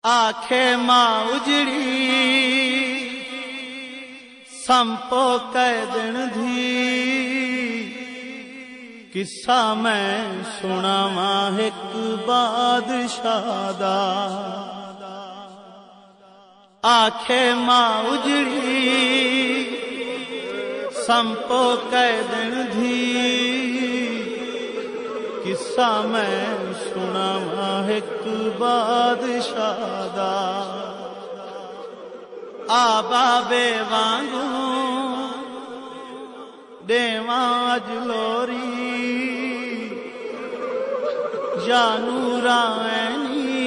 آکھے ماں اجڑی سمپو قیدن دھی قصہ میں سناواں ایک بادشاہ دا آکھے ماں اجڑی سمپو قیدن دھی قصہ میں سناواں ایک بادشاہ دا آبا بے وانگوں دیواں اج لوری یا نورا عینی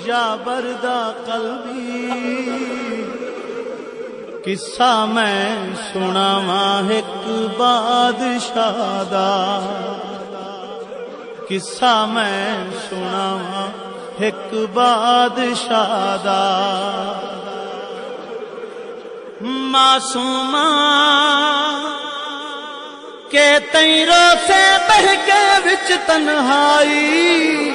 یا بردا قلبی قصہ میں سناواں ایک بادشاہ دا قصہ میں سناواں ایک بادشاہ دا معصوماں کہ تیروں سے بہکے وچ تنہائی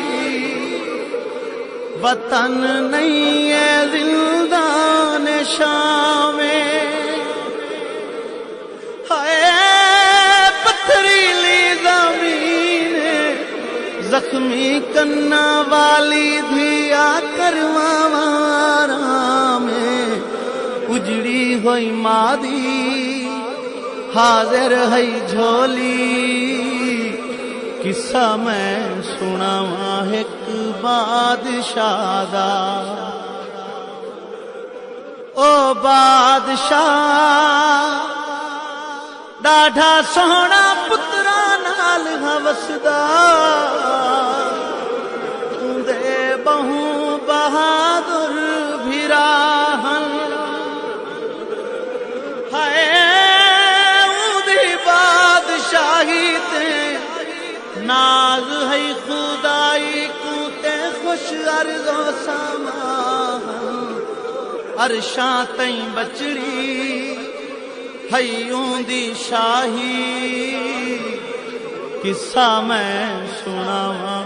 وطن نہیں ہے زندان شام پتھریلی زمین زخمی کنا والی دھیا کرواں میں اجڑی ہوئی مادی حاضر ہے جھولی قصہ میں سناواں ایک بادشاہ دا او بادشاہ ڈاڈھا سونا پترا نال ہوسدا دے بہو بہادر بھراہن بادشاہی تے ناز ہے خدائی کو تے خوش عرض و سامان عرشاں تئیں بچڑی ہیوں دی شاہی قصہ میں سناواں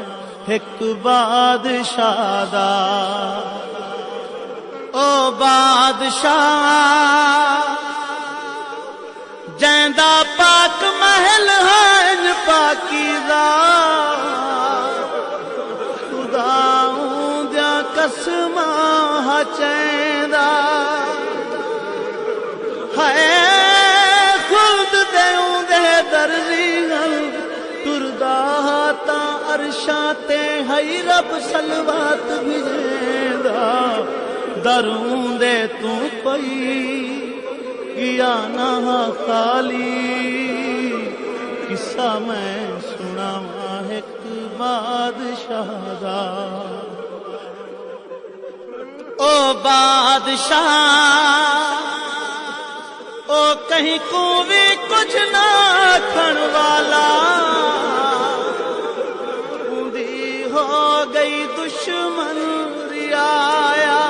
ایک بادشاہ دا او بادشاہ جیندا پاک محل ہے پاکیزہ خداؤں دیا قسماں چیندا ہے خود دیوں دے درزیاں تردا تاں عرشاں تے ہے رب سلوات بھیجیندا دروں دے تو کوئی کیا نہ خالی قصہ میں سناواں ایک بادشاہ دا او بادشاہ او کہیں کو بھی کچھ نہ کھن والا اندھی ہو گئی دشمن رعایا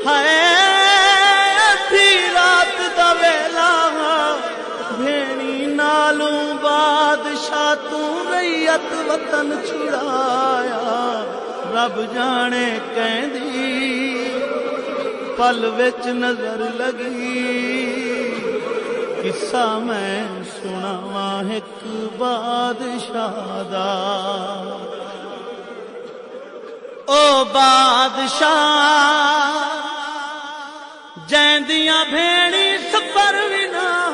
ہے بادشاہ تو ریت وطن چھڑایا رب جانے کہندی پل وچ نظر لگی قصہ میں سناواں ایک بادشاہ دا او بادشاہ جیندیاں بھیڑی سفر وی نہ